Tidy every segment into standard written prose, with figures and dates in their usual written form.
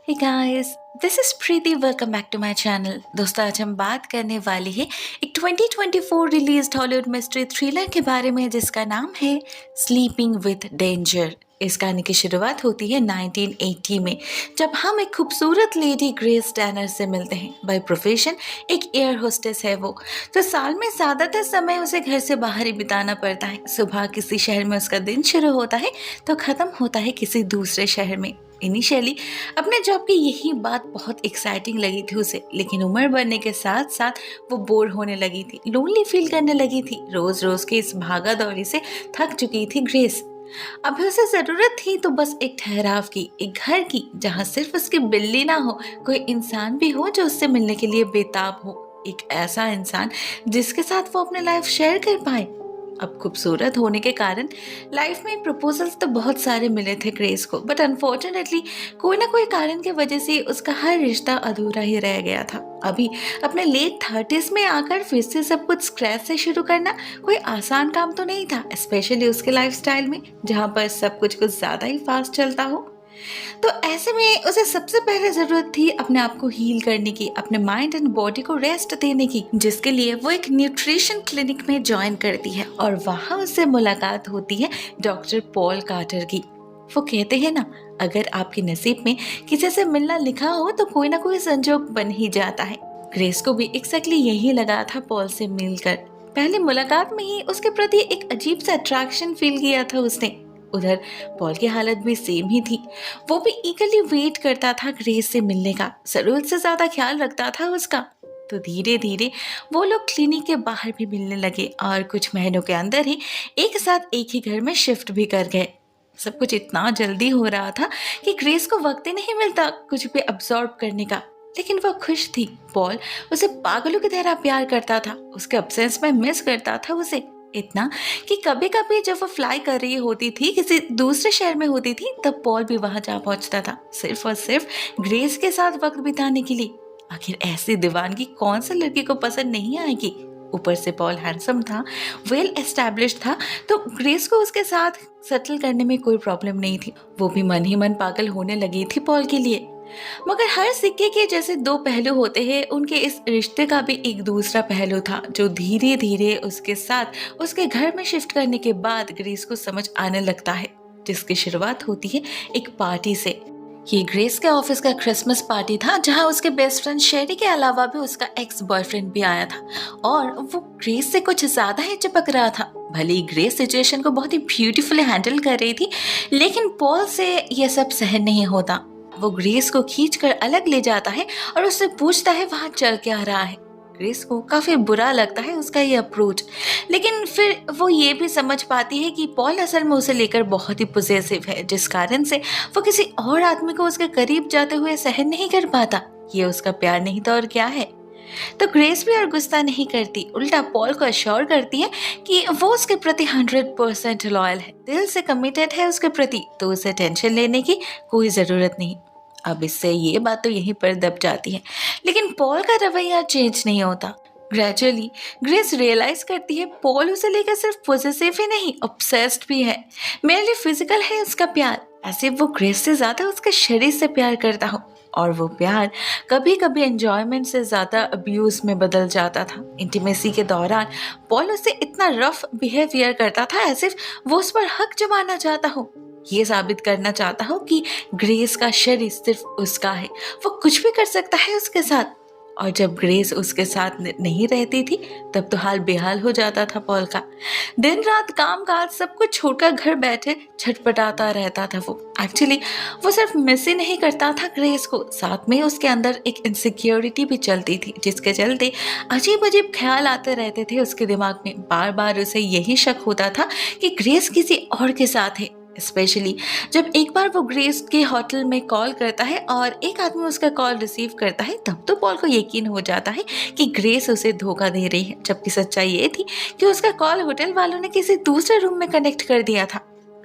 Hey guys, this is Preeti. Welcome back to my channel. दोस्तों, आज हम बात करने वाले हैं एक 2024 रिलीज्ड हॉलीवुड मिस्ट्री थ्रिलर के बारे में जिसका नाम है स्लीपिंग विद डेंजर। इस कहानी की शुरुआत होती है 1980 में, जब हम एक खूबसूरत लेडी ग्रेस टैनर से मिलते हैं। बाय प्रोफेशन एक एयर होस्टेस है वो, तो साल में ज़्यादातर समय उसे घर से बाहर ही बिताना पड़ता है। सुबह किसी शहर में उसका दिन शुरू होता है तो ख़त्म होता है किसी दूसरे शहर में। इनिशियली अपने जॉब की यही बात बहुत एक्साइटिंग लगी थी उसे, लेकिन उम्र बढ़ने के साथ साथ वो बोर होने लगी थी, लोनली फील करने लगी थी। रोज रोज की इस भागा दौड़ी से थक चुकी थी ग्रेस। अभी उसे जरूरत थी तो बस एक ठहराव की, एक घर की जहाँ सिर्फ उसकी बिल्ली ना हो, कोई इंसान भी हो जो उससे मिलने के लिए बेताब हो। एक ऐसा इंसान जिसके साथ वो अपनी लाइफ शेयर कर पाए। अब खूबसूरत होने के कारण लाइफ में प्रपोजल्स तो बहुत सारे मिले थे ग्रेस को, बट अनफॉर्चुनेटली कोई ना कोई कारण की वजह से उसका हर रिश्ता अधूरा ही रह गया था। अभी अपने लेट 30s में आकर फिर से सब कुछ स्क्रैच से शुरू करना कोई आसान काम तो नहीं था, स्पेशली उसके लाइफस्टाइल में जहाँ पर सब कुछ ज़्यादा ही फास्ट चलता हो। तो ऐसे में उसे सबसे पहले जरूरत थी अपने आप को हील करने की, अपने माइंड एंड बॉडी को रेस्ट देने की, जिसके लिए वो एक न्यूट्रिशन क्लिनिक में ज्वाइन करती है और वहाँ उससे मुलाकात होती है डॉक्टर पॉल कार्टर की। वो कहते हैं ना, अगर आपके नसीब में किसी से मिलना लिखा हो तो कोई ना कोई संजोग बन ही जाता है। ग्रेस को भी एक्जैक्टली यही लगा था पॉल से मिलकर। पहली मुलाकात में ही उसके प्रति एक अजीब सा अट्रैक्शन फील किया था उसने। उधर पॉल की हालत भी सेम ही थी। वो भी ईगरली वेट करता था ग्रेस से मिलने का, जरूरत से ज्यादा ख्याल रखता था उसका। तो धीरे धीरे वो लोग क्लिनिक के बाहर भी मिलने लगे और कुछ महीनों के अंदर ही एक साथ एक ही घर में शिफ्ट भी कर गए। सब कुछ इतना जल्दी हो रहा था कि ग्रेस को वक्त ही नहीं मिलता कुछ भी अब्सॉर्ब करने का, लेकिन वो खुश थी। पॉल उसे पागलों की तरह प्यार करता था, उसके अब्सेंस में मिस करता था उसे इतना कि कभी कभी जब वो फ्लाई कर रही होती थी, किसी दूसरे शहर में होती थी, तब पॉल भी वहां जा पहुंचता था सिर्फ और सिर्फ ग्रेस के साथ वक्त बिताने के लिए। आखिर ऐसी दीवानगी कौन सी लड़की को पसंद नहीं आएगी। ऊपर से पॉल हैंडसम था, वेल एस्टैब्लिश्ड था, तो ग्रेस को उसके साथ सेटल करने में कोई प्रॉब्लम नहीं थी। वो भी मन ही मन पागल होने लगी थी पॉल के लिए। मगर हर सिक्के के जैसे दो पहलू होते हैं, उनके इस रिश्ते का भी एक दूसरा पहलू था जो धीरे धीरे उसके साथ उसके घर में शिफ्ट करने के बाद ग्रेस को समझ आने लगता है, जिसकी शुरुआत होती है एक पार्टी से। ये ग्रेस के ऑफिस का क्रिसमस पार्टी था जहां उसके बेस्ट फ्रेंड शेरी के अलावा भी उसका एक्स बॉयफ्रेंड भी आया था और वो ग्रेस से कुछ ज्यादा ही चिपक रहा था। भले ही ग्रेस सिचुएशन को बहुत ही ब्यूटीफुली हैंडल कर रही थी, लेकिन पॉल से यह सब सहन नहीं होता। वो ग्रेस को खींचकर अलग ले जाता है और उससे पूछता है वहां चल क्या रहा है। ग्रेस को काफी बुरा लगता है उसका ये अप्रोच, लेकिन फिर वो ये भी समझ पाती है कि पॉल असल में उसे लेकर बहुत ही पॉसेसिव है, जिस कारण से वो किसी और आदमी को उसके करीब जाते हुए सहन नहीं कर पाता। ये उसका प्यार नहीं तो और क्या है। तो ग्रेस भी और गुस्सा नहीं करती, उल्टा पॉल को अश्योर करती है कि वो उसके प्रति 100% लॉयल है, दिल से कमिटेड है उसके प्रति, तो उसे टेंशन लेने की कोई ज़रूरत नहीं। अब इससे ये बात तो यहीं पर दब जाती है, लेकिन पॉल का रवैया चेंज नहीं होता। ग्रेजुअली ग्रेस रियलाइज करती है पॉल उसे लेकर सिर्फ पॉसेसिव ही नहीं, ऑब्सेस्ड भी है। मेरे लिए फिजिकल है उसका प्यार, ऐसे वो ग्रेस से ज्यादा उसके शरीर से प्यार करता हो, और वो प्यार कभी कभी एंजॉयमेंट से ज्यादा अब्यूज में बदल जाता था। इंटीमेसी के दौरान पॉल उससे इतना रफ बिहेवियर करता था ऐसे वो उस पर हक जमाना चाहता हो, ये साबित करना चाहता हो कि ग्रेस का शरीर सिर्फ उसका है, वो कुछ भी कर सकता है उसके साथ। और जब ग्रेस उसके साथ नहीं रहती थी तब तो हाल बेहाल हो जाता था पॉल का। दिन रात काम काज सब कुछ छोड़कर घर बैठे छटपटाता रहता था वो। एक्चुअली वो सिर्फ मिस ही नहीं करता था ग्रेस को, साथ में उसके अंदर एक इनसिक्योरिटी भी चलती थी, जिसके चलते अजीब अजीब ख्याल आते रहते थे उसके दिमाग में। बार बार उसे यही शक होता था कि ग्रेस किसी और के साथ है, स्पेशली जब एक बार वो ग्रेस के होटल में कॉल करता है और एक आदमी उसका कॉल रिसीव करता है, तब तो पॉल को यकीन हो जाता है कि ग्रेस उसे धोखा दे रही है, जबकि सच्चाई ये थी कि उसका कॉल होटल वालों ने किसी दूसरे रूम में कनेक्ट कर दिया था।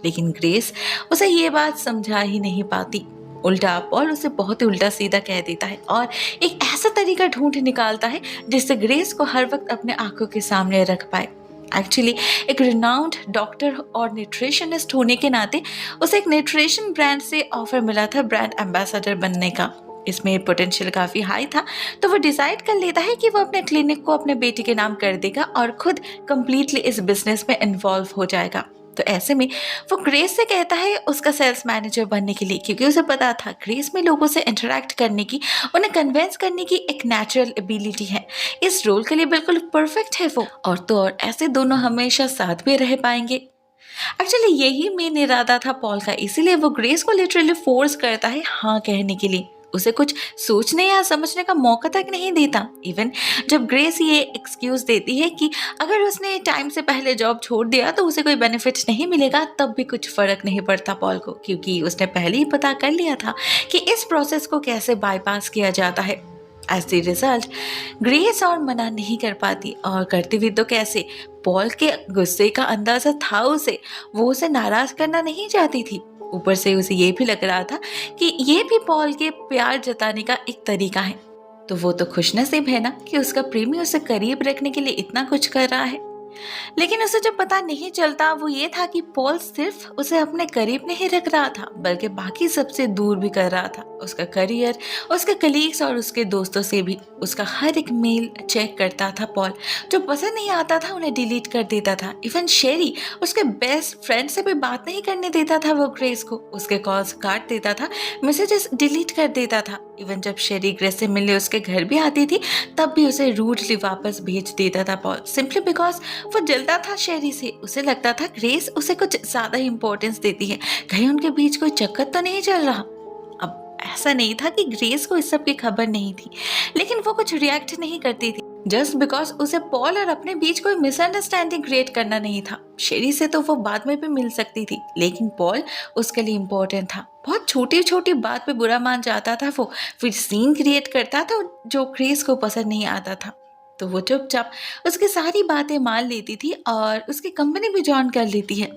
लेकिन ग्रेस उसे ये बात समझा ही नहीं पाती, उल्टा पॉल उसे बहुत ही उल्टा सीधा कह देता है और एक ऐसा तरीका ढूंढ निकालता है जिससे ग्रेस को हर वक्त अपने आंखों के सामने रख पाए। एक्चुअली एक रिनाउंड डॉक्टर और न्यूट्रिशनिस्ट होने के नाते उसे एक न्यूट्रिशन ब्रांड से ऑफर मिला था ब्रांड एम्बेसडर बनने का। इसमें पोटेंशियल काफ़ी हाई था, तो वो डिसाइड कर लेता है कि वो अपने क्लिनिक को अपने बेटे के नाम कर देगा और खुद कंप्लीटली इस बिजनेस में इन्वॉल्व हो जाएगा। तो ऐसे में वो ग्रेस से कहता है उसका सेल्स मैनेजर बनने के लिए, क्योंकि उसे पता था ग्रेस में लोगों से इंटरेक्ट करने की, उन्हें कन्विंस करने की एक नेचुरल एबिलिटी है। इस रोल के लिए बिल्कुल परफेक्ट है वो। और तो और ऐसे दोनों हमेशा साथ भी रह पाएंगे। एक्चुअली यही मेन इरादा था पॉल का, इसीलिए वो ग्रेस को लिटरली फोर्स करता है हाँ कहने के लिए। उसे कुछ सोचने या समझने का मौका तक नहीं देता। इवन जब ग्रेस ये एक्सक्यूज देती है कि अगर उसने टाइम से पहले जॉब छोड़ दिया तो उसे कोई बेनिफिट नहीं मिलेगा, तब भी कुछ फर्क नहीं पड़ता पॉल को, क्योंकि उसने पहले ही पता कर लिया था कि इस प्रोसेस को कैसे बाईपास किया जाता है। एज द रिजल्ट ग्रेस और मना नहीं कर पाती, और करती भी तो कैसे। पॉल के गुस्से का अंदाजा था उसे, वो उसे नाराज करना नहीं चाहती थी। ऊपर से उसे ये भी लग रहा था कि ये भी पॉल के प्यार जताने का एक तरीका है। तो वो तो खुशनसीब है ना कि उसका प्रेमी उसे करीब रखने के लिए इतना कुछ कर रहा है। लेकिन उसे जो पता नहीं चलता वो ये था कि पॉल सिर्फ उसे अपने करीब नहीं रख रहा था, बल्कि बाकी सबसे दूर भी कर रहा था। उसका करियर, उसके कलीग्स और उसके दोस्तों से भी। उसका हर एक मेल चेक करता था पॉल, जो पसंद नहीं आता था उन्हें डिलीट कर देता था। इवन शेरी, उसके बेस्ट फ्रेंड से भी बात नहीं करने देता था वो ग्रेस को। उसके कॉल्स काट देता था, मैसेजेस डिलीट कर देता था। इवन जब शेरी ग्रेस से मिलने उसके घर भी आती थी, तब भी उसे रूडली वापस भेज देता था पॉल, सिंपली बिकॉज वो जलता था शेरी से। उसे लगता था ग्रेस उसे कुछ ज्यादा ही इंपॉर्टेंस देती है, कहीं उनके बीच कोई चक्कर तो नहीं चल रहा। अब ऐसा नहीं था कि ग्रेस को इस सब की खबर नहीं थी, लेकिन वो कुछ रिएक्ट नहीं करती थी जस्ट बिकॉज उसे पॉल और अपने बीच कोई मिसअंडरस्टैंडिंग क्रिएट करना नहीं था। शेरी से तो वो बाद में भी मिल सकती थी, लेकिन पॉल उसके लिए इम्पोर्टेंट था। बहुत छोटी छोटी बात पे बुरा मान जाता था वो, फिर सीन क्रिएट करता था जो ग्रेस को पसंद नहीं आता था। तो वो चुपचाप उसकी सारी बातें मान लेती थी और उसकी कंपनी भी ज्वाइन कर लेती है।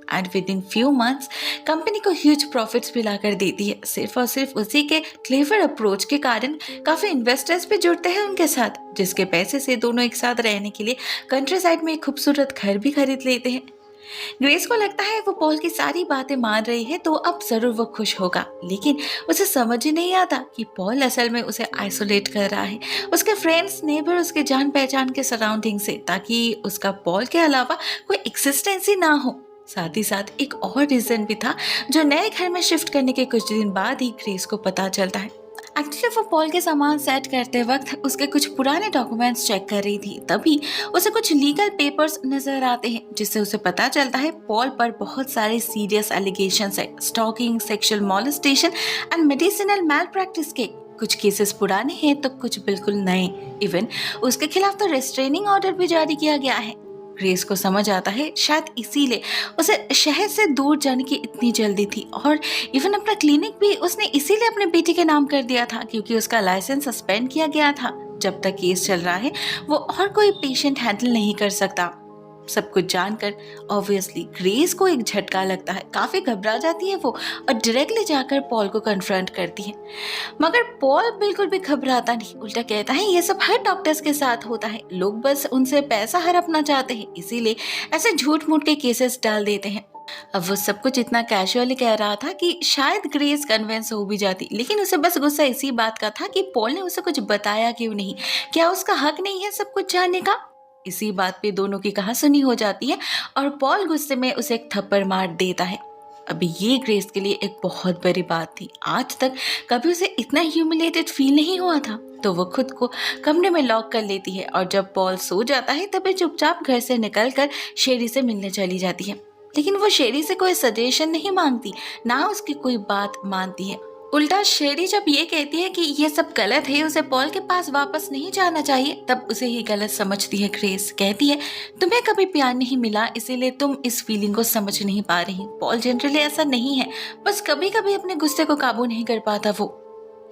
And with in few months company को ह्यूज प्रॉफिट्स भी ला कर देती है। सिर्फ और सिर्फ उसी के क्लेवर अप्रोच के कारण काफी इन्वेस्टर्स भी जुड़ते हैं उनके साथ, जिसके पैसे से दोनों एक साथ रहने के लिए कंट्री साइड में एक खूबसूरत घर भी खरीद लेते हैं। ग्रेस को लगता है वो पॉल की सारी बातें मान रही है तो अब जरूर वो खुश होगा, लेकिन उसे समझ ही नहीं आता कि पॉल असल में उसे आइसोलेट कर रहा है उसके फ्रेंड्स, नेबर, उसके जान पहचान के सराउंडिंग से, ताकि उसका पॉल के अलावा कोई एक्सिस्टेंस ही ना हो। साथ ही साथ एक और रीजन भी था जो नए घर में शिफ्ट करने के कुछ दिन बाद ही ग्रेस को पता चलता है। एक्चुअली वो पॉल के सामान सेट करते वक्त उसके कुछ पुराने डॉक्यूमेंट्स चेक कर रही थी, तभी उसे कुछ लीगल पेपर्स नजर आते हैं, जिससे उसे पता चलता है पॉल पर बहुत सारे सीरियस एलिगेशंस है, stalking, sexual molestation and medicinal malpractice के। कुछ केसेस पुराने हैं तो कुछ बिल्कुल नए। इवन उसके खिलाफ तो रेस्ट्रेनिंग ऑर्डर भी जारी किया गया है। ग्रेस को समझ आता है शायद इसीलिए उसे शहर से दूर जाने की इतनी जल्दी थी, और इवन अपना क्लिनिक भी उसने इसीलिए अपने बेटे के नाम कर दिया था, क्योंकि उसका लाइसेंस सस्पेंड किया गया था। जब तक केस चल रहा है वो और कोई पेशेंट हैंडल नहीं कर सकता। सब कुछ जानकर ऑब्वियसली ग्रेस को एक झटका लगता है, काफी घबरा जाती है वो और डायरेक्टली जाकर पॉल को कन्फ्रंट करती है। मगर पॉल बिल्कुल भी घबराता नहीं, उल्टा कहता है ये सब हर डॉक्टर्स के साथ होता है, लोग बस उनसे पैसा हड़पना चाहते हैं, इसीलिए ऐसे झूठ मूठ के केसेस डाल देते हैं। अब वो सब कुछ इतना कैजुअली कह रहा था कि शायद ग्रेस कन्विंस हो भी जाती, लेकिन उसे बस गुस्सा इसी बात का था कि पॉल ने उसे कुछ बताया क्यों नहीं, क्या उसका हक नहीं है सब कुछ जानने का। इसी बात पे दोनों की कहासुनी हो जाती है और पॉल गुस्से में उसे एक थप्पड़ मार देता है। अभी ये ग्रेस के लिए एक बहुत बड़ी बात थी, आज तक कभी उसे इतना ह्यूमिलेटेड फील नहीं हुआ था। तो वो खुद को कमरे में लॉक कर लेती है और जब पॉल सो जाता है तभी चुपचाप घर से निकलकर शेरी से मिलने चली जाती है। लेकिन वो शेरी से कोई सजेशन नहीं मांगती, ना उसकी कोई बात मानती है। उल्टा शेरी जब ये कहती है कि ये सब गलत है, उसे पॉल के पास वापस नहीं जाना चाहिए, तब उसे ही गलत समझती है ग्रेस। कहती है तुम्हें कभी प्यार नहीं मिला इसीलिए तुम इस फीलिंग को समझ नहीं पा रही। पॉल जनरली ऐसा नहीं है, बस कभी कभी अपने गुस्से को काबू नहीं कर पाता वो।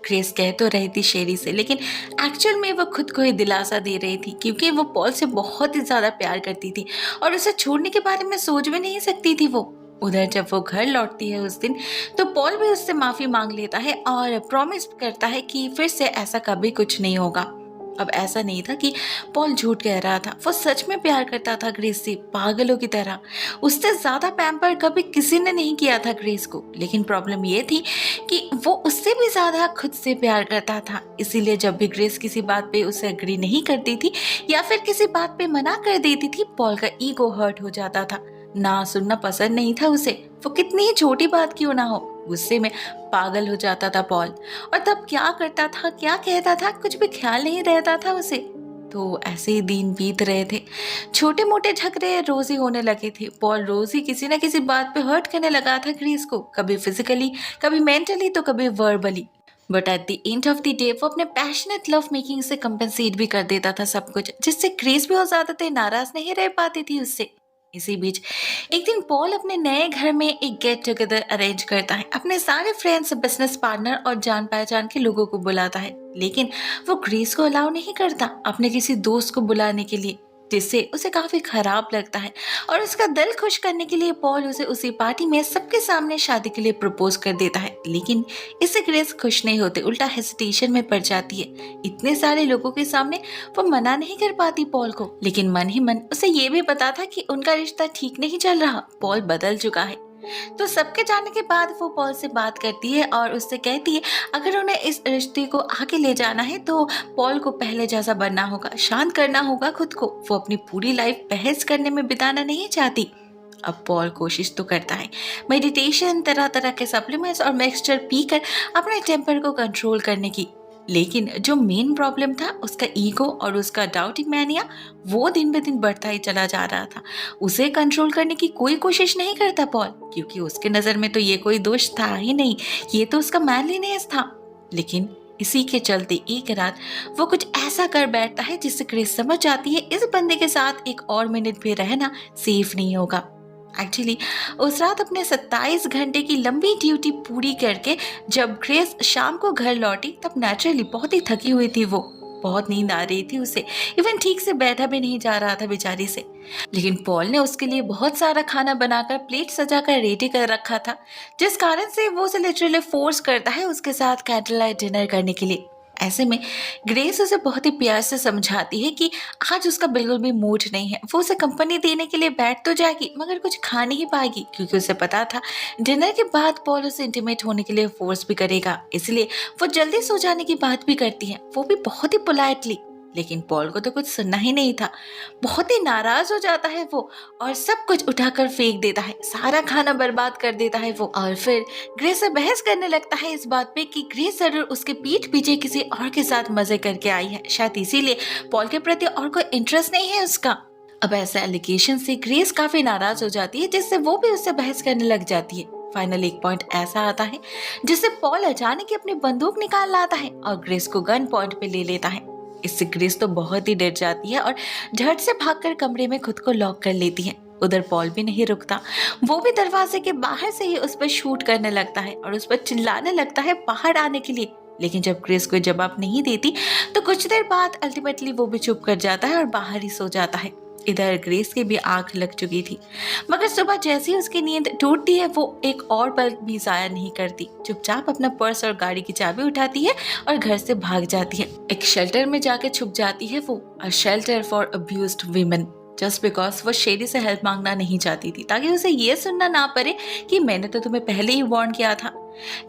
ग्रेस कह तो रही थी शेरी से, लेकिन एक्चुअल में वो खुद को ही दिलासा दे रही थी, क्योंकि वो पॉल से बहुत ही ज्यादा प्यार करती थी और उसे छोड़ने के बारे में सोच भी नहीं सकती थी वो। उधर जब वो घर लौटती है उस दिन, तो पॉल भी उससे माफी मांग लेता है और प्रॉमिस करता है कि फिर से ऐसा कभी कुछ नहीं होगा। अब ऐसा नहीं था कि पॉल झूठ कह रहा था, वो सच में प्यार करता था ग्रेस से, पागलों की तरह। उससे ज्यादा पैम्पर कभी किसी ने नहीं किया था ग्रेस को। लेकिन प्रॉब्लम ये थी कि वो उससे भी ज्यादा खुद से प्यार करता था। इसीलिए जब भी ग्रेस किसी बात पे उसे एग्री नहीं करती थी या फिर किसी बात पे मना कर देती थी, पॉल का ईगो हर्ट हो जाता था। ना सुनना पसंद नहीं था उसे, वो कितनी ही छोटी बात क्यों ना हो। गुस्से में पागल हो जाता था पॉल, और तब क्या करता था, क्या कहता था, कुछ भी ख्याल नहीं रहता था उसे। तो ऐसे ही दिन बीत रहे थे। छोटे मोटे झगड़े रोज ही होने लगे थे। पॉल रोज ही किसी न किसी बात पे हर्ट करने लगा था ग्रेस को, कभी फिजिकली, कभी मेंटली, तो कभी verbally. But at the end of the day वो अपने पैशनेट लव मेकिंग से कंपेंसेट भी कर देता था सब कुछ, जिससे ग्रेस भी और ज्यादातर नाराज नहीं रह पाती थी उससे। इसी बीच एक दिन पॉल अपने नए घर में एक गेट टुगेदर अरेंज करता है। अपने सारे फ्रेंड्स, बिजनेस पार्टनर और जान पहचान के लोगों को बुलाता है। लेकिन वो ग्रेस को अलाउ नहीं करता अपने किसी दोस्त को बुलाने के लिए, जिससे उसे काफी खराब लगता है। और उसका दिल खुश करने के लिए पॉल उसे उसी पार्टी में सबके सामने शादी के लिए प्रपोज कर देता है। लेकिन इससे ग्रेस खुश नहीं होती, उल्टा हेसिटेशन में पड़ जाती है। इतने सारे लोगों के सामने वो मना नहीं कर पाती पॉल को, लेकिन मन ही मन उसे ये भी पता था कि उनका रिश्ता ठीक नहीं चल रहा, पॉल बदल चुका है। तो सबके जाने के बाद वो पॉल से बात करती है और उससे कहती है अगर उन्हें इस रिश्ते को आगे ले जाना है तो पॉल को पहले जैसा बनना होगा, शांत करना होगा खुद को। वो अपनी पूरी लाइफ बहस करने में बिताना नहीं चाहती। अब पॉल कोशिश तो करता है, मेडिटेशन, तरह तरह के सप्लीमेंट्स और मिक्सचर पीकर अपने टेम्पर को कंट्रोल करने की। लेकिन जो मेन प्रॉब्लम था, उसका ईगो और उसका डाउटिंग मैनिया, वो दिन ब दिन बढ़ता ही चला जा रहा था। उसे कंट्रोल करने की कोई कोशिश नहीं करता पॉल, क्योंकि उसके नजर में तो ये कोई दोष था ही नहीं, ये तो उसका मैनलीनेस था। लेकिन इसी के चलते एक रात वो कुछ ऐसा कर बैठता है जिससे ग्रेस समझ जाती है इस बंदे के साथ एक और मिनट भी रहना सेफ नहीं होगा। एक्चुअली उस रात अपने 27 घंटे की लंबी ड्यूटी पूरी करके जब ग्रेस शाम को घर लौटी, तब नेचुरली बहुत ही थकी हुई थी वो। बहुत नींद आ रही थी उसे, इवन ठीक से बैठा भी नहीं जा रहा था बेचारी से। लेकिन पॉल ने उसके लिए बहुत सारा खाना बनाकर प्लेट सजाकर रेडी कर रखा था, जिस कारण से वो उसे लिटरली फोर्स करता है उसके साथ कैंडल लाइट डिनर करने के लिए। ऐसे में ग्रेस उसे बहुत ही प्यार से समझाती है कि आज उसका बिल्कुल भी मूड नहीं है। वो उसे कंपनी देने के लिए बैठ तो जाएगी मगर कुछ खा नहीं पाएगी, क्योंकि उसे पता था डिनर के बाद पॉल उसे इंटीमेट होने के लिए फोर्स भी करेगा। इसलिए वो जल्दी सो जाने की बात भी करती है, वो भी बहुत ही पोलाइटली। लेकिन पॉल को तो कुछ सुनना ही नहीं था। बहुत ही नाराज हो जाता है वो और सब कुछ उठाकर फेंक देता है, सारा खाना बर्बाद कर देता है वो। और फिर ग्रेस से बहस करने लगता है इस बात पे कि ग्रेस जरूर उसके पीठ पीछे किसी और के साथ मजे करके आई है, शायद इसीलिए पॉल के प्रति और कोई इंटरेस्ट नहीं है उसका। अब ऐसे एलिगेशन से ग्रेस काफी नाराज हो जाती है, जिससे वो भी उससे बहस करने लग जाती है। फाइनल एक पॉइंट ऐसा आता है जिससे पॉल अचानक ही अपनी बंदूक निकाल लाता है और ग्रेस को गन पॉइंट पे ले लेता है। इससे ग्रेस तो बहुत ही डर जाती है और झट से भागकर कमरे में खुद को लॉक कर लेती है। उधर पॉल भी नहीं रुकता, वो भी दरवाजे के बाहर से ही उस पर शूट करने लगता है और उस पर चिल्लाने लगता है बाहर आने के लिए। लेकिन जब ग्रेस कोई जवाब नहीं देती तो कुछ देर बाद अल्टीमेटली वो भी चुप कर जाता है और बाहर ही सो जाता है। इधर ग्रेस की भी आंख लग चुकी थी, मगर सुबह जैसे ही उसकी नींद टूटती है वो एक और पल भी जाया नहीं करती। चुपचाप अपना पर्स और गाड़ी की चाबी उठाती है और घर से भाग जाती है। एक शेल्टर में जाके छुप जाती है वो, a shelter for abused women, just because वो शेरी से हेल्प मांगना नहीं चाहती थी, ताकि उसे ये सुनना ना पड़े कि मैंने तो तुम्हें पहले ही वार्न किया था।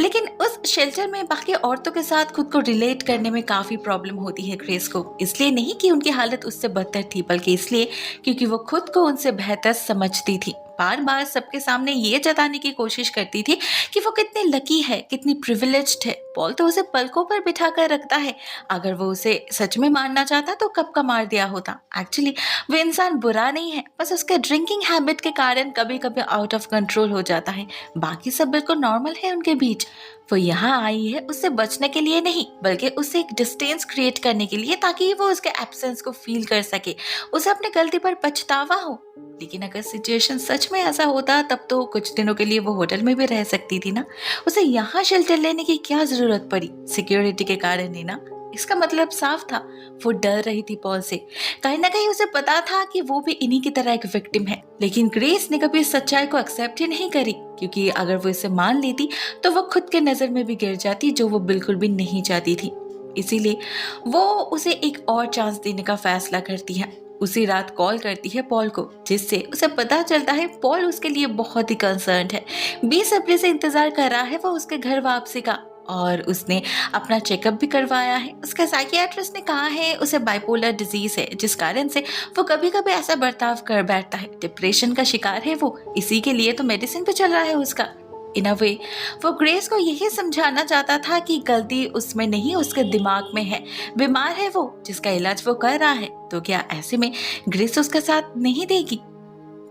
लेकिन उस शेल्टर में बाकी औरतों के साथ खुद को रिलेट करने में काफी प्रॉब्लम होती है ग्रेस को। इसलिए नहीं कि उनकी हालत उससे बदतर थी, बल्कि इसलिए क्योंकि वो खुद को उनसे बेहतर समझती थी। बार बार सबके सामने ये जताने की कोशिश करती थी कि वो कितनी लकी है, कितनी प्रिविलेज्ड है। पॉल तो उसे पलकों पर बिठा कर रखता है, अगर वो उसे सच में मारना चाहता तो कब का मार दिया होता। एक्चुअली वो इंसान बुरा नहीं है, बस उसके ड्रिंकिंग हैबिट के कारण कभी कभी आउट ऑफ कंट्रोल हो जाता है। बाकी सब बिल्कुल नॉर्मल है उनके बीच। वो यहाँ आई है उससे बचने के लिए नहीं, बल्कि उससे एक डिस्टेंस क्रिएट करने के लिए, ताकि वो उसके एब्सेंस को फील कर सके, उसे अपनी गलती पर पछतावा हो। लेकिन अगर सिचुएशन सच में ऐसा होता तब तो कुछ दिनों के लिए वो होटल में भी रह सकती थी ना। उसे यहाँ शेल्टर लेने की क्या जरूरत पड़ी? सिक्योरिटी के कारण ही ना। इसका मतलब साफ था, वो डर रही थी पॉल से। कहीं ना कहीं उसे पता था कि वो भी इन्हीं की तरह एक विक्टिम है। लेकिन ग्रेस ने कभी इस सच्चाई को एक्सेप्ट ही नहीं करी, क्योंकि अगर वो इसे मान लेती तो वो खुद के नजर में भी गिर जाती, जो वो बिल्कुल भी नहीं चाहती थी। इसीलिए वो उसे एक और चांस देने का फैसला करती है। उसी रात कॉल करती है पॉल को, जिससे उसे पता चलता है पॉल उसके लिए बहुत ही कंसर्न्ड है, बेसब्री से इंतजार कर रहा है वो उसके घर वापसी का। और उसने अपना चेकअप भी करवाया है। उसका साइकियाट्रिस्ट ने कहा है उसे बाइपोलर डिजीज है, जिस कारण से वो कभी कभी ऐसा बर्ताव कर बैठता है। डिप्रेशन का शिकार है वो, इसी के लिए तो मेडिसिन पे चल रहा है उसका। इन अ वे वो ग्रेस को यही समझाना चाहता था कि गलती उसमें नहीं, उसके दिमाग में है। बीमार है वो, जिसका इलाज वो कर रहा है। तो क्या ऐसे में ग्रेस उसका साथ नहीं देगी?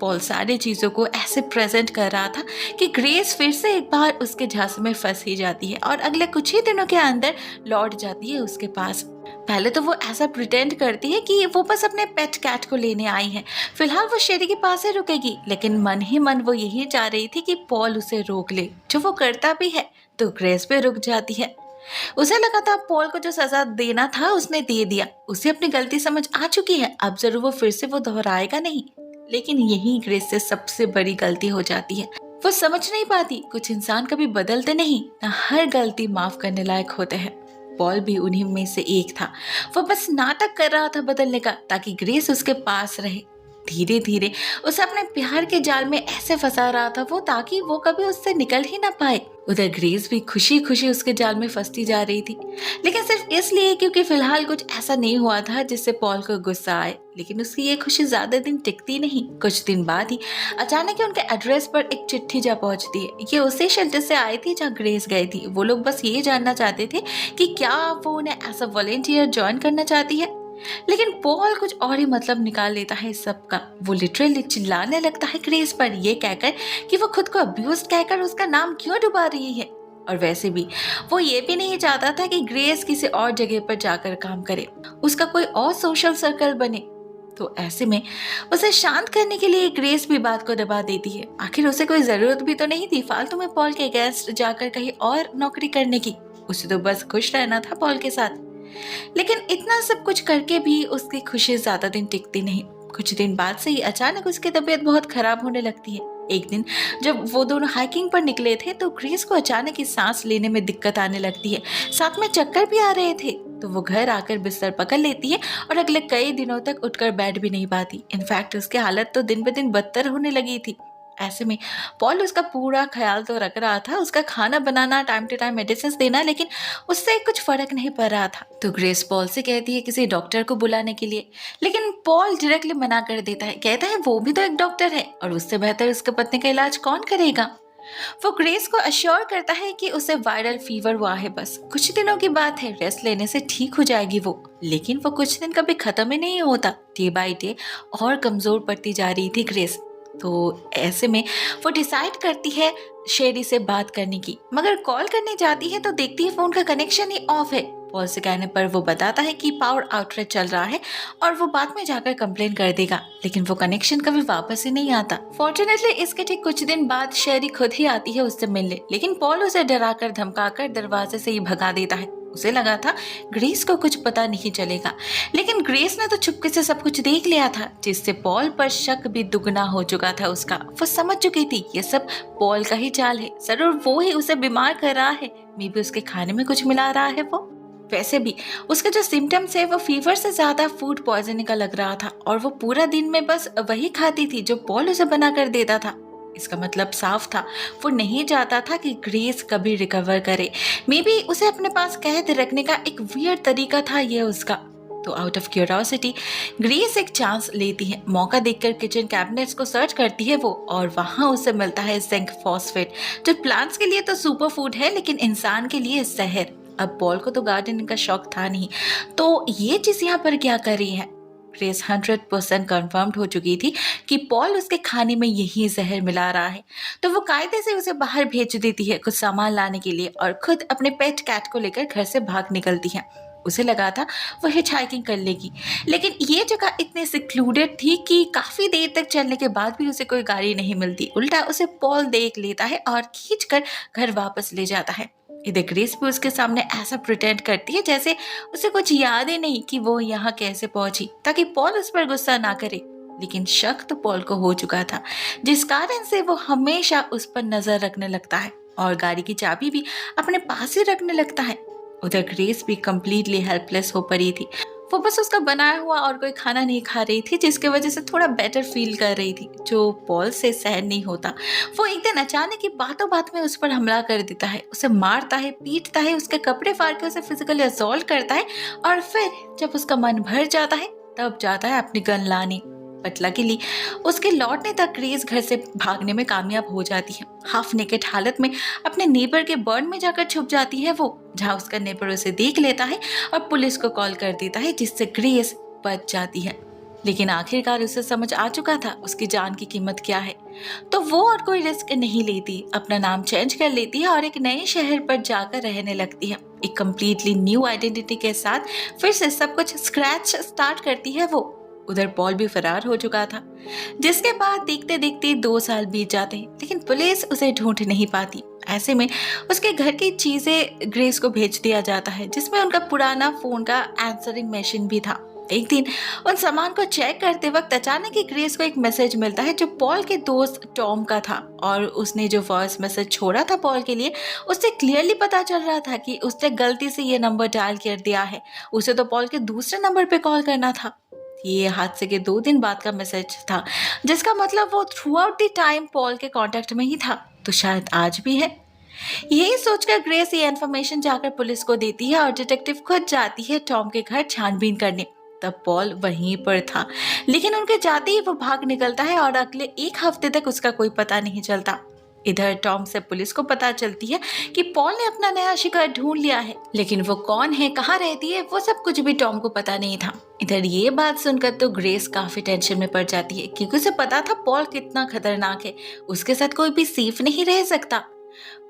पॉल सारी चीजों को ऐसे प्रेजेंट कर रहा था कि ग्रेस फिर से एक बार उसके झांसे में फंस ही जाती है और अगले कुछ ही दिनों के अंदर लौट जाती है उसके पास। पहले तो वो ऐसा प्रिटेंड करती है कि वो बस अपने पेट कैट को लेने आई है, फिलहाल वो शेरी के पास ही रुकेगी। लेकिन मन ही मन वो यही चाह रही थी कि पॉल उसे रोक ले, जो वो करता भी है। तो ग्रेस पे रुक जाती है। उसे लगा था पॉल को जो सजा देना था उसने दे दिया, उसे अपनी गलती समझ आ चुकी है, अब जरूर वो फिर से वो दोहराएगा नहीं। लेकिन यही ग्रेस से सबसे बड़ी गलती हो जाती है। वो समझ नहीं पाती कुछ इंसान कभी बदलते नहीं, ना हर गलती माफ करने लायक होते हैं। पॉल भी उन्हीं में से एक था। वो बस नाटक कर रहा था बदलने का, ताकि ग्रेस उसके पास रहे। धीरे धीरे उसे अपने प्यार के जाल में ऐसे फंसा रहा था वो, ताकि वो कभी उससे निकल ही ना पाए। उधर ग्रेस भी खुशी खुशी उसके जाल में फंसती जा रही थी, लेकिन सिर्फ इसलिए क्योंकि फिलहाल कुछ ऐसा नहीं हुआ था जिससे पॉल को गुस्सा आए। लेकिन उसकी ये खुशी ज्यादा दिन टिकती नहीं। कुछ दिन बाद ही अचानक ही उनके एड्रेस पर एक चिट्ठी जा पहुंचती है। ये उसी शेल्टर से आई थी जहाँ ग्रेस गई थी। वो लोग बस ये जानना चाहते थे कि क्या वो उन्हें एज अ वॉलेंटियर ज्वाइन करना चाहती है। लेकिन पॉल कुछ और ही मतलब निकाल लेता है इस सब का। वो लिटरली चिल्लाने लगता है ग्रेस पर, ये कहकर कि वो खुद को अब्यूज्ड कहकर उसका नाम क्यों डुबा रही है। और वैसे भी वो ये भी नहीं चाहता था कि ग्रेस किसी और जगह पर जाकर काम करे, उसका कोई और सोशल सर्कल बने। तो ऐसे में उसे शांत करने के लिए ग्रेस भी बात को दबा देती है। आखिर उसे कोई जरूरत भी तो नहीं थी फालतू में पॉल के अगेंस्ट जाकर कहीं और नौकरी करने की। उसे तो बस खुश रहना था पॉल के साथ। लेकिन इतना सब कुछ करके भी उसकी खुशी ज्यादा दिन टिकती नहीं। कुछ दिन बाद से ही अचानक उसकी तबीयत बहुत खराब होने लगती है। एक दिन जब वो दोनों हाइकिंग पर निकले थे तो ग्रेस को अचानक ही सांस लेने में दिक्कत आने लगती है, साथ में चक्कर भी आ रहे थे। तो वो घर आकर बिस्तर पकड़ लेती है और अगले कई दिनों तक उठकर बैठ भी नहीं पाती। इनफैक्ट उसकी हालत तो दिन ब दिन बदतर होने लगी थी। ऐसे में पॉल उसका पूरा ख्याल तो रख रहा था, उसका खाना बनाना, टाइम टू टाइम मेडिसिन देना, लेकिन उससे कुछ फर्क नहीं पड़ रहा था। तो ग्रेस पॉल से कहती है किसी डॉक्टर को बुलाने के लिए, लेकिन पॉल डायरेक्टली मना कर देता है। कहता है वो भी तो एक डॉक्टर है और उससे बेहतर उसके पत्नी का इलाज कौन करेगा। वो ग्रेस को अश्योर करता है कि उसे वायरल फीवर हुआ है, बस कुछ दिनों की बात है, रेस्ट लेने से ठीक हो जाएगी वो। लेकिन वो कुछ दिन कभी खत्म ही नहीं होता। डे बाय डे और कमजोर पड़ती जा रही थी ग्रेस। तो ऐसे में वो डिसाइड करती है शेरी से बात करने की, मगर कॉल करने जाती है तो देखती है फोन का कनेक्शन ही ऑफ है। पॉल से कहने पर वो बताता है कि पावर आउटलेट चल रहा है और वो बाद में जाकर कंप्लेन कर देगा। लेकिन वो कनेक्शन कभी वापस ही नहीं आता। फॉर्चुनेटली इसके ठीक कुछ दिन बाद शेरी खुद ही आती है उससे मिलने, लेकिन पॉल उसे डराकर धमकाकर दरवाजे से ही भगा देता है। उसे लगा था ग्रेस को कुछ पता नहीं चलेगा, लेकिन ग्रेस ने तो चुपके से सब कुछ देख लिया था, जिससे पॉल पर शक भी दुगना हो चुका था उसका। वो समझ चुकी थी ये सब पॉल का ही चाल है, जरूर वो ही उसे बीमार कर रहा है, मे बी उसके खाने में कुछ मिला रहा है वो। वैसे भी उसके जो सिम्टम्स है वो फीवर से ज्यादा फूड पॉइजनिंग का लग रहा था और वो पूरा दिन में बस वही खाती थी जो पॉल उसे बना कर देता था। इसका मतलब साफ था वो नहीं चाहता था कि ग्रेस कभी रिकवर करे। मे बी उसे अपने पास कैद रखने का एक वियर्ड तरीका था ये उसका। तो आउट ऑफ क्यूरियोसिटी ग्रेस एक चांस लेती है। मौका देखकर किचन कैबिनेट्स को सर्च करती है वो, और वहां उसे मिलता है जिंक फॉस्फेट, जो प्लांट्स के लिए तो सुपर फूड है लेकिन इंसान के लिए जहर। अब पॉल को तो गार्डनिंग का शौक था नहीं, तो ये चीज यहाँ पर क्या कर रही है। ग्रेस 100% कंफर्म्ड हो चुकी थी कि पॉल उसके खाने में यही जहर मिला रहा है। तो वो कायदे से उसे बाहर भेज देती है कुछ सामान लाने के लिए और खुद अपने पेट कैट को लेकर घर से भाग निकलती है। उसे लगा था वो हिच हाइकिंग कर लेगी, लेकिन ये जगह इतनी सिक्लूडेड थी कि काफी देर तक चलने के बाद भी उसे कोई गाड़ी नहीं मिलती। उल्टा उसे पॉल देख लेता है और खींचकर घर वापस ले जाता है। इधर ग्रेस भी उसके सामने ऐसा प्रिटेंड करती है जैसे उसे कुछ याद ही नहीं कि वो यहाँ कैसे पहुंची, ताकि पॉल उस पर गुस्सा ना करे। लेकिन शक तो पॉल को हो चुका था, जिस कारण से वो हमेशा उस पर नजर रखने लगता है और गाड़ी की चाबी भी अपने पास ही रखने लगता है। उधर ग्रेस भी कंप्लीटली हेल्पलेस हो पड़ी थी। वो बस उसका बनाया हुआ और कोई खाना नहीं खा रही थी, जिसकी वजह से थोड़ा बेटर फील कर रही थी, जो पॉल से सहन नहीं होता। वो एक दिन अचानक ही बातों बात में उस पर हमला कर देता है, उसे मारता है, पीटता है, उसके कपड़े फाड़ के उसे फिजिकली असॉल्ट करता है और फिर जब उसका मन भर जाता है तब जाता है अपनी गन लाने। बट लकीली उसके लौटने तक ग्रेस घर से भागने में कामयाब हो जाती है। हाफ नेकेड हालत में अपने नेबर के बर्न में जाकर छुप जाती है वो, जहाँ उसका नेबर उसे देख लेता है और पुलिस को कॉल कर देता है, जिससे ग्रेस बच जाती है। लेकिन आखिरकार उसे समझ आ चुका था उसकी जान की कीमत क्या है, तो वो और कोई रिस्क नहीं लेती, अपना नाम चेंज कर लेती है और एक नए शहर पर जाकर रहने लगती है। एक कंप्लीटली न्यू आइडेंटिटी के साथ फिर से सब कुछ स्क्रैच स्टार्ट करती है वो। उधर पॉल भी फरार हो चुका था, जिसके बाद देखते देखते 2 साल बीत जाते हैं, लेकिन पुलिस उसे ढूंढ नहीं पाती। ऐसे में उसके घर की चीजें ग्रेस को भेज दिया जाता है, जिसमें उनका पुराना फोन का आंसरिंग मशीन भी था। एक दिन उन सामान को चेक करते वक्त अचानक ही ग्रेस को एक मैसेज मिलता है, जो पॉल के दोस्त टॉम का था। और उसने जो वॉइस मैसेज छोड़ा था पॉल के लिए, उससे क्लियरली पता चल रहा था कि उसने गलती से ये नंबर डायल कर दिया है। उसे तो पॉल के दूसरे नंबर पे कॉल करना था। ये हादसे के 2 दिन बाद का मैसेज था, जिसका मतलब वो through out the time Paul के कांटेक्ट में ही था, तो शायद आज भी है। यही सोचकर ग्रेस ये इन्फॉर्मेशन जाकर पुलिस को देती है और डिटेक्टिव खुद जाती है टॉम के घर छानबीन करने। तब पॉल वहीं पर था, लेकिन उनके जाते ही वो भाग निकलता है और अगले 1 हफ्ते तक उसका कोई पता नहीं चलता। इधर टॉम से पुलिस को पता चलती है कि पॉल ने अपना नया शिकार ढूंढ लिया है, लेकिन वो कौन है, कहाँ रहती है, वो सब कुछ भी टॉम को पता नहीं था। इधर ये बात सुनकर तो ग्रेस काफी टेंशन में पड़ जाती है, क्योंकि उसे पता था पॉल कितना खतरनाक है, उसके साथ कोई भी सेफ नहीं रह सकता।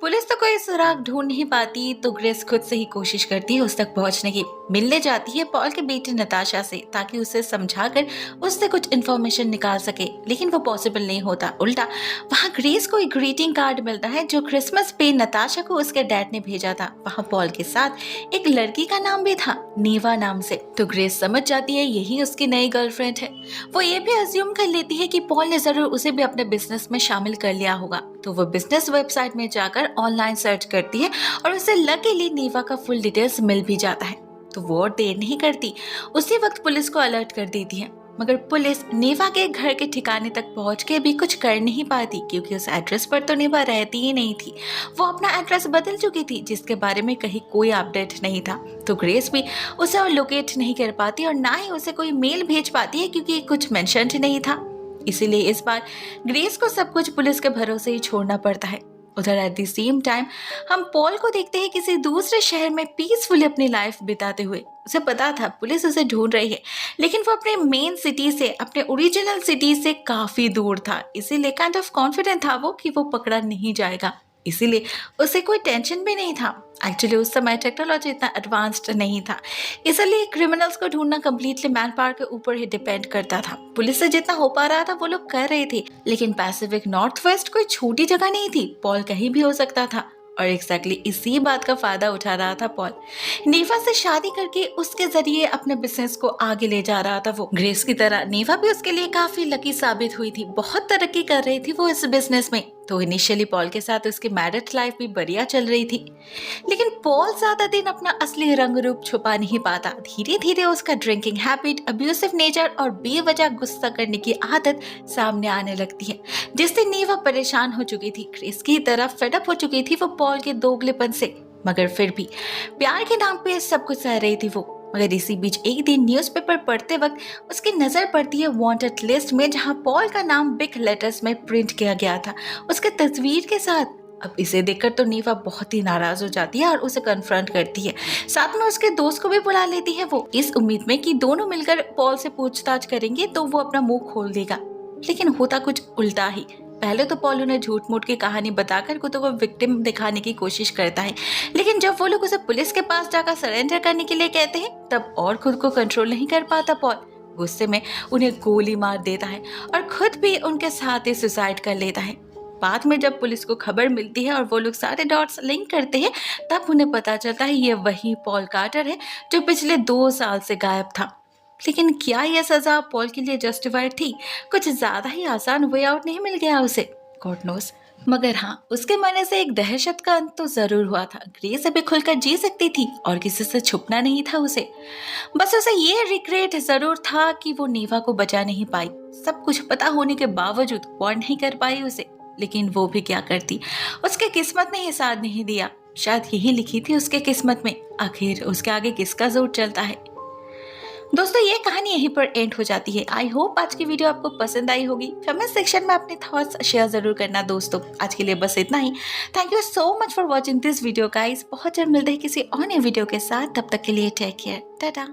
पुलिस तो कोई सुराग ढूंढ नहीं पाती, तो ग्रेस खुद से ही कोशिश करती है उस तक पहुंचने की। मिलने जाती है पॉल की बेटी नताशा से, ताकि उसे समझाकर उससे कुछ इन्फॉर्मेशन निकाल सके, लेकिन वो पॉसिबल नहीं होता। उल्टा वहाँ ग्रेस को एक ग्रीटिंग कार्ड मिलता है, जो क्रिसमस पे नताशा को उसके डैड ने भेजा था। वहाँ पॉल के साथ एक लड़की का नाम भी था, नीवा नाम से। तो ग्रेस समझ जाती है यही उसकी नई गर्लफ्रेंड है। वो ये भी अज्यूम कर लेती है कि पॉल ने जरूर उसे भी अपने बिजनेस में शामिल कर लिया होगा, तो वो बिजनेस वेबसाइट में जाकर ऑनलाइन सर्च करती है और उसे लकीली नीवा का फुल डिटेल्स मिल भी जाता है। तो वो और देर नहीं करती, उसी वक्त पुलिस को अलर्ट कर देती है। मगर पुलिस नीवा के घर के ठिकाने तक पहुंच के भी कुछ कर नहीं पाती, क्योंकि उस एड्रेस पर तो नीवा रहती ही नहीं थी। वो अपना एड्रेस बदल चुकी थी, जिसके बारे में कहीं कोई अपडेट नहीं था। तो ग्रेस भी उसे और लोकेट नहीं कर पाती और ना ही उसे कोई मेल भेज पाती है, क्योंकि कुछ मेंशन नहीं था। इसीलिए इस बार ग्रेस को सब कुछ पुलिस के भरोसे ही छोड़ना पड़ता है। उधर एट द सेम टाइम हम पॉल को देखते हैं किसी दूसरे शहर में पीसफुली अपनी लाइफ बिताते हुए। उसे पता था पुलिस उसे ढूंढ रही है, लेकिन वो अपने मेन सिटी से, अपने ओरिजिनल सिटी से काफी दूर था। इसीलिए काइंड ऑफ कॉन्फिडेंट था वो कि वो पकड़ा नहीं जाएगा, इसीलिए उसे कोई टेंशन भी नहीं था। एक्चुअली उस समय टेक्नोलॉजी इतना एडवांस्ड नहीं था, इसलिए क्रिमिनल्स को ढूंढना कम्प्लीटली मैन पावर के ऊपर ही डिपेंड करता था। पुलिस से जितना हो पा रहा था वो लोग कर रहे थे, लेकिन पैसिफिक नॉर्थ वेस्ट कोई छोटी जगह नहीं थी, पॉल कहीं भी हो सकता था। और एग्जैक्टली इसी बात का फायदा उठा रहा था पॉल। नेवा से शादी करके उसके जरिए अपने बिजनेस को आगे ले जा रहा था वो। ग्रेस की तरह नेवा भी उसके लिए काफी लकी साबित हुई थी, बहुत तरक्की कर रही थी वो इस बिजनेस में। तो इनिशियली पॉल के साथ उसकी मैरिड लाइफ भी बढ़िया चल रही थी, लेकिन पॉल ज्यादा दिन अपना असली रंग रूप छुपा नहीं पाता। धीरे धीरे उसका ड्रिंकिंग हैबिट, अब्यूसिव नेचर और बेवजह गुस्सा करने की आदत सामने आने लगती है, जिससे नेवा परेशान हो चुकी थी। ग्रेस की तरह फेडअप हो चुकी थी वो पॉल के दोगलेपन से, मगर फिर भी प्यार के नाम पे सब कुछ सह रही थी वो। मगर इसी बीच एक दिन न्यूज़पेपर पढ़ते वक्त उसकी नजर पड़ती है वांटेड लिस्ट में, जहां पॉल का नाम बिग लेटर्स में प्रिंट किया गया था उसके तस्वीर के साथ। अब इसे देखकर तो नीवा बहुत ही नाराज हो जाती है और उसे कन्फ्रंट करती है, साथ में उसके दोस्त को भी बुला लेती है वो, इस उम्मीद में कि दोनों मिलकर पॉल से पूछताछ करेंगे तो वो अपना मुंह खोल देगा। लेकिन होता कुछ उल्टा ही। पहले तो पॉल उन्हें झूठ मूठ की कहानी बताकर खुद को विक्टिम दिखाने की कोशिश करता है, लेकिन जब वो लोग उसे पुलिस के पास जाकर सरेंडर करने के लिए कहते हैं, तब और खुद को कंट्रोल नहीं कर पाता पॉल। गुस्से में उन्हें गोली मार देता है और खुद भी उनके साथ ही सुसाइड कर लेता है। बाद में जब पुलिस को खबर मिलती है और वो लोग सारे डॉट्स लिंक करते हैं, तब उन्हें पता चलता है ये वही पॉल कार्टर है जो पिछले 2 साल से गायब था। लेकिन क्या यह सजा पॉल के लिए जस्टिफाइड थी? कुछ ज्यादा ही आसान वे आउट नहीं मिल गया उसे? God knows. मगर हाँ, उसके मरने से एक दहशत का अंत तो जरूर हुआ था। ग्रेस अभी खुलकर जी सकती थी और किसी से छुपना नहीं था उसे। बस उसे ये रिग्रेट जरूर था कि वो नेवा को बचा नहीं पाई। सब कुछ पता होने के बावजूद वार्न नहीं कर पाई उसे। लेकिन वो भी क्या करती, उसके किस्मत ने ही साथ नहीं दिया। शायद यही लिखी थी उसके किस्मत में। आखिर उसके आगे किसका जोर चलता है। दोस्तों, ये कहानी यहीं पर एंड हो जाती है। आई होप आज की वीडियो आपको पसंद आई होगी। कमेंट सेक्शन में अपने थॉट्स शेयर जरूर करना दोस्तों। आज के लिए बस इतना ही। Thank you so much for watching this video guys. बहुत जल्द मिलते हैं किसी और नए वीडियो के साथ। तब तक के लिए टेक केयर, टाटा।